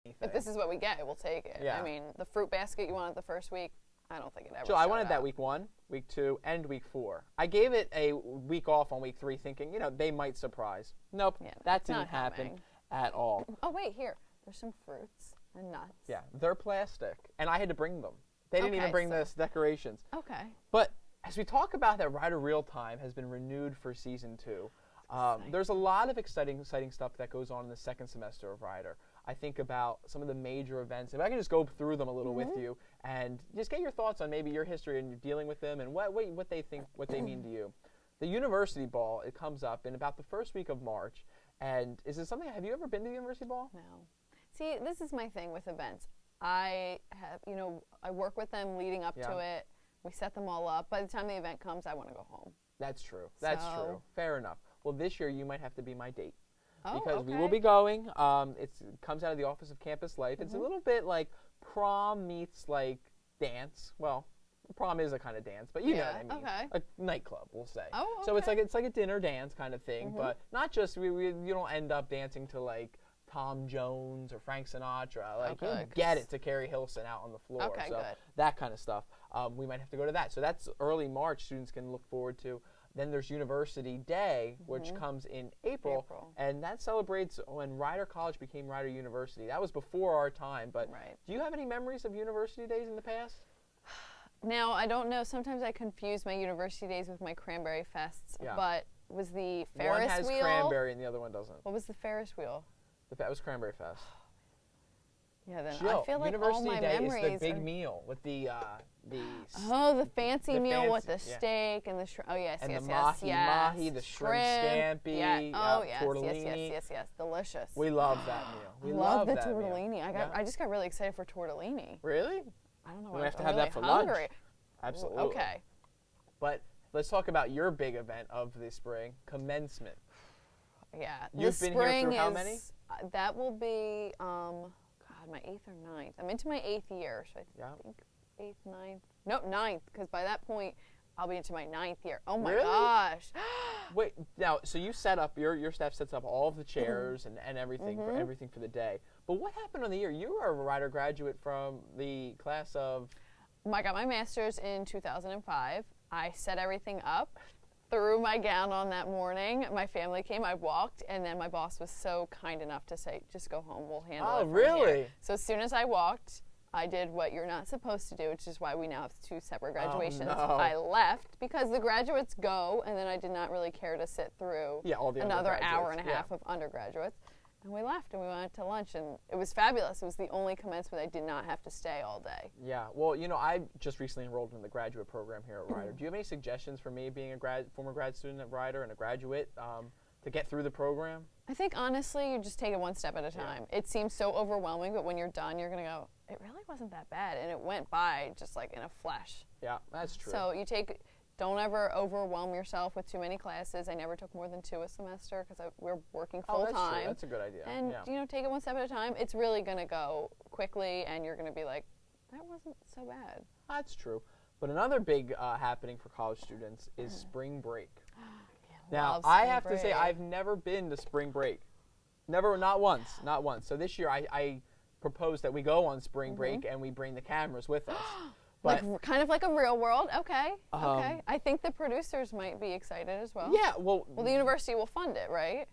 If this is what we get, we'll take it. Yeah. I mean, the fruit basket you wanted the first week, I don't think it ever Jill, I showed wanted that up. week 1, week 2, and week 4. I gave it a week off on week 3 thinking, they might surprise. Nope, Yeah, that it's didn't not happen happening. at all. Oh, wait, here. There's some fruits and nuts. Yeah, they're plastic, and I had to bring them. They didn't even Okay, bring so- the decorations. Okay. But as we talk about that, Rider Real Time has been renewed for season 2. There's a lot of exciting stuff that goes on in the second semester of Rider. I think about some of the major events. If I can just go through them a little with you and just get your thoughts on maybe your history and dealing with them and what they think, what they mean to you. The University Ball, it comes up in about the first week of March. And is it something, have you ever been to the University Ball? No. See, this is my thing with events. I have, I work with them leading up to it. We set them all up. By the time the event comes, I want to go home. That's true. That's true. Fair enough. Well, this year you might have to be my date. Oh, because okay. we will be going. It comes out of the Office of Campus Life. It's a little bit like prom meets like dance. Well, prom is a kind of dance, but you know what I mean. Okay. A nightclub, we'll say. Oh, okay. So it's like a dinner dance kind of thing, but not just you don't end up dancing to like Tom Jones or Frank Sinatra. Like you get it to Carrie Hilson out on the floor. Okay, so good. that kind of stuff. We might have to go to that. So that's early March. Students can look forward to. Then there's University Day, which comes in April, and that celebrates when Rider College became Rider University. That was before our time, but do you have any memories of University Days in the past? Now, I don't know. Sometimes I confuse my university days with my cranberry fests, but was the Ferris wheel? One has cranberry and the other one doesn't. What was the Ferris wheel? That was Cranberry Fest. Yeah, then Jill, I feel like University all my Day memories is the big are... meal with the the fancy meal with the steak and the shrimp. Oh, yes, and yes, the yes, mahi, the shrimp scampi, tortellini. Yes, delicious. We love that meal. We love the that tortellini. Meal. I just got really excited for tortellini. Really? I don't know. We have to I'm have really that for hungry. lunch. Absolutely. Okay. But let's talk about your big event of the spring, commencement. Yeah. You've been here through how many? That will be, my 8th or 9th. I'm into my 8th year, so I think 8th, 9th. Nope, 9th, because by that point, I'll be into my 9th year. Oh my gosh. Wait, now, so you set up, your staff sets up all of the chairs and everything for the day. But what happened on the year? You were a Rider graduate from the class of... I got my master's in 2005. I set everything up, threw my gown on that morning. My family came, I walked, and then my boss was so kind enough to say, just go home, we'll handle it from really? here. So as soon as I walked, I did what you're not supposed to do, which is why we now have 2 separate graduations. Oh, no. I left because the graduates go, and then I did not really care to sit through all the another hour and a half of undergraduates. And we left, and we went to lunch, and it was fabulous. It was the only commencement I did not have to stay all day. Yeah, well, I just recently enrolled in the graduate program here at Rider. Do you have any suggestions for me being a former grad student at Rider and a graduate to get through the program? I think, honestly, you just take it one step at a time. It seems so overwhelming, but when you're done, you're going to go, it really wasn't that bad, and it went by just like in a flash. Yeah, that's true. So don't ever overwhelm yourself with too many classes. I never took more than 2 a semester because we're working full time. That's true. That's a good idea. And take it one step at a time. It's really going to go quickly, and you're going to be like, that wasn't so bad. That's true. But another big happening for college students is spring break. Now, I have to say, I've never been to spring break. Never, not once. So this year, I propose that we go on spring break and we bring the cameras with us. But, kind of like a real world. Okay. Okay. I think the producers might be excited as well. Yeah. Well, the university will fund it, right?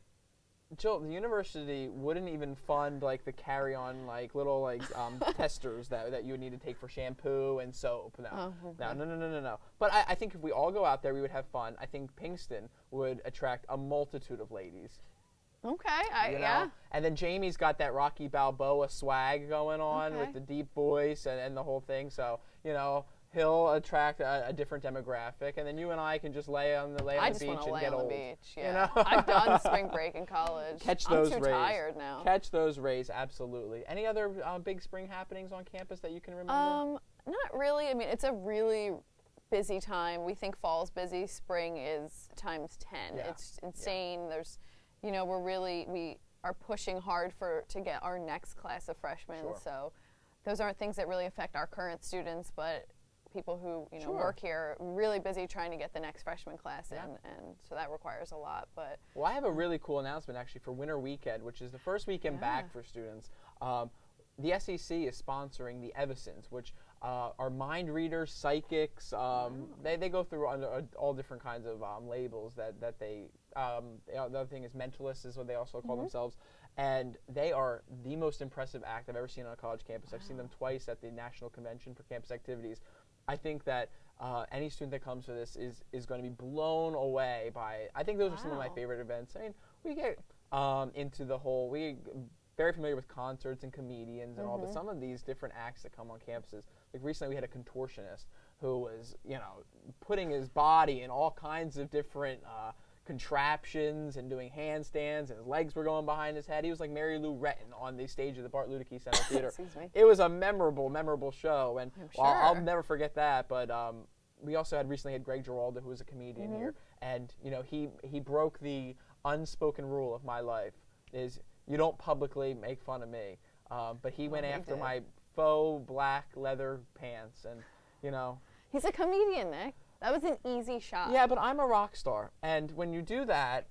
Jill, the university wouldn't even fund like the carry-on like little like testers that you would need to take for shampoo and soap. No. But I think if we all go out there, we would have fun. I think Pinkston would attract a multitude of ladies. Okay, yeah. And then Jamie's got that Rocky Balboa swag going on with the deep voice and the whole thing. So, he'll attract a different demographic. And then you and I can just lay on the beach and get old. I just want to lay on the beach, yeah. I've done spring break in college. Catch those I'm too tired now. Catch those rays, absolutely. Any other big spring happenings on campus that you can remember? Not really. I mean, it's a really busy time. We think fall's busy. Spring is times 10. Yeah. It's insane. Yeah. There's... we are pushing hard to get our next class of freshmen. Sure. So those aren't things that really affect our current students, but people who work here are really busy trying to get the next freshman class in, and so that requires a lot. But well, I have a really cool announcement actually for Winter Weekend, which is the first weekend back for students. the SEC is sponsoring the Evisons, which are mind readers, psychics. They go through under all different kinds of labels that they. The other thing is mentalists is what they also call themselves, and they are the most impressive act I've ever seen on a college campus. I've seen them twice at the National Convention for Campus Activities. I think that any student that comes to this is going to be blown away by. I think those are some of my favorite events. I mean, we get into the whole very familiar with concerts and comedians and all, but some of these different acts that come on campuses, like recently we had a contortionist who was, putting his body in all kinds of different contraptions and doing handstands, and his legs were going behind his head. He was like Mary Lou Retton on the stage of the Bart Ludicky Center Theater. Excuse me. It was a memorable show, and I'm sure. I'll never forget that. But we also recently had Greg Giraldo, who was a comedian here, and he broke the unspoken rule of my life is you don't publicly make fun of me. But he went after my faux black leather pants, and He's a comedian, Nick. That was an easy shot. Yeah, but I'm a rock star, and when you do that,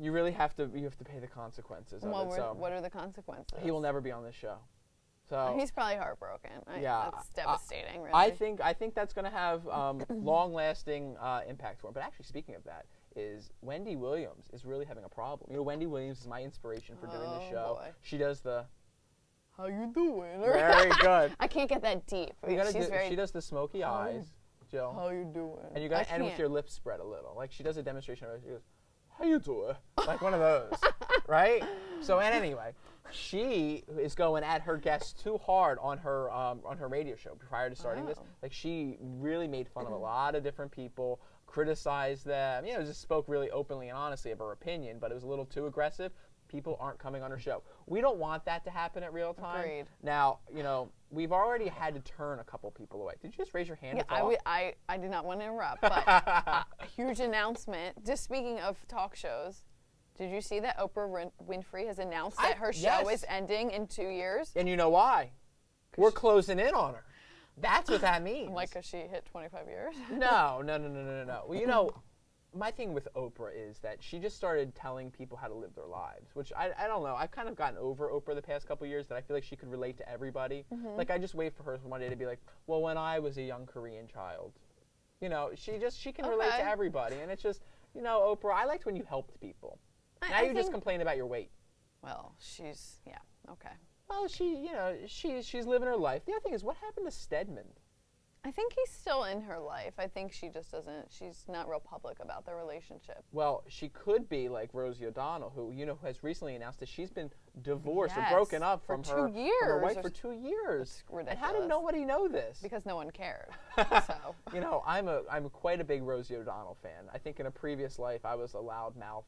you really have to pay the consequences of it. So what are the consequences? he will never be on this show. So he's probably heartbroken. Yeah, that's devastating. Really. I think that's going to have long-lasting impact for him. But actually, speaking of that, is Wendy Williams is really having a problem. Wendy Williams is my inspiration for doing this show. Boy. She does the "How you doing?" Very good. I can't get that deep. She does the smoky eyes, Jill. How you doing? And you got to end with your lips spread a little. Like she does a demonstration of it. She goes, "How you doing?" Like one of those, right? So, and anyway, she is going at her guests too hard on her radio show prior to starting this. Like she really made fun of a lot of different people, criticized them. Just spoke really openly and honestly of her opinion, but it was a little too aggressive. People aren't coming on her show. We don't want that to happen at Real Time. Agreed. Now, we've already had to turn a couple people away. Did you just raise your hand? Yeah, I did not want to interrupt, but a huge announcement. Just speaking of talk shows, did you see that Oprah Winfrey has announced that her show is ending in 2 years? And you know why? We're closing in on her. That's what that means. Like, because she hit 25 years? No. Well, my thing with Oprah is that she just started telling people how to live their lives, which I don't know. I've kind of gotten over Oprah the past couple of years, that I feel like she could relate to everybody. Like I just wait for her one day to be like, well, when I was a young Korean child, she can relate to everybody, and it's just, Oprah, I liked when you helped people. Now you just complain about your weight. Well, okay. Well, she's living her life. The other thing is, what happened to Stedman? I think he's still in her life. I think she just doesn't, she's not real public about their relationship. Well, she could be like Rosie O'Donnell, who, has recently announced that she's been divorced or broken up from her wife for 2 years. It's ridiculous. And how did nobody know this? Because no one cared. So. I'm quite a big Rosie O'Donnell fan. I think in a previous life I was a loudmouth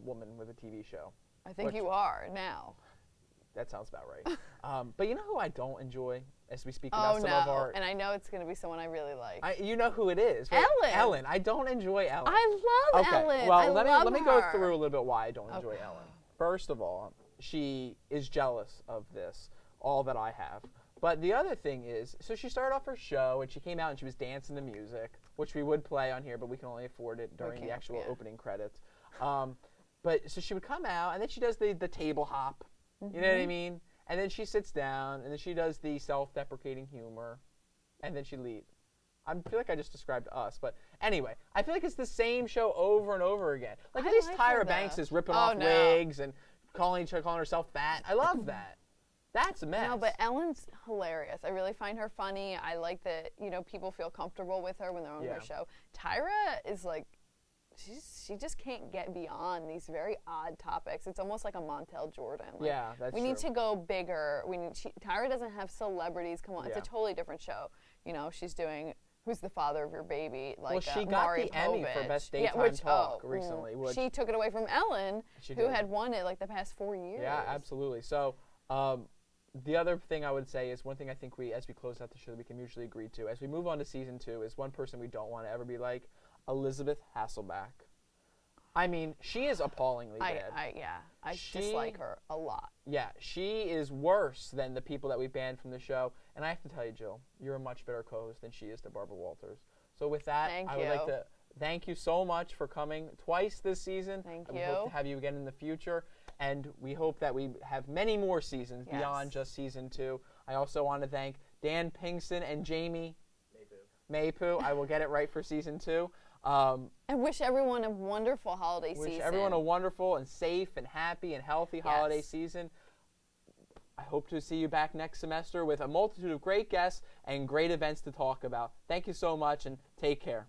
woman with a TV show. I think you are now. That sounds about right. But you know who I don't enjoy as we speak about some of our... And I know it's going to be someone I really like. You know who it is, right? Ellen. I don't enjoy Ellen. I love Ellen. Well, let me go through a little bit why I don't enjoy Ellen. First of all, she is jealous of this, all that I have. But the other thing is, so she started off her show, and she came out and she was dancing to music, which we would play on here, but we can only afford it during the actual opening credits. But so she would come out, and then she does the table hop. You know what I mean? And then she sits down, and then she does the self-deprecating humor, and then she leaves. I feel like I just described us, but anyway, I feel like it's the same show over and over again. Like at least Tyra Banks is ripping off wigs and calling herself fat. I love that. That's a mess. No, but Ellen's hilarious. I really find her funny. I like that, people feel comfortable with her when they're on her show. Tyra is like, she just can't get beyond these very odd topics. It's almost like a Montel Jordan. Like, that's we need to go bigger. Tyra doesn't have celebrities come on. It's a totally different show. She's doing Who's the Father of Your Baby? Like, she got Maury the Emmy for Best Daytime Talk recently. She took it away from Ellen, who had won it like the past 4 years. Yeah, absolutely. So the other thing I would say is one thing I think as we close out the show that we can mutually agree to, as we move on to season 2, is one person we don't want to ever be like, Elizabeth Hasselbeck. I mean, she is appallingly bad. I dislike her a lot. Yeah, she is worse than the people that we banned from the show. And I have to tell you, Jill, you're a much better co-host than she is to Barbara Walters. So with that, I would like to thank you so much for coming twice this season. Thank you. I hope to have you again in the future. and we hope that we have many more seasons beyond just season 2. I also want to thank Dan Pinkson and Jamie Maypoo. I will get it right for season 2. And wish everyone a wonderful holiday season. Wish everyone a wonderful and safe and happy and healthy holiday season. I hope to see you back next semester with a multitude of great guests and great events to talk about. Thank you so much, and take care.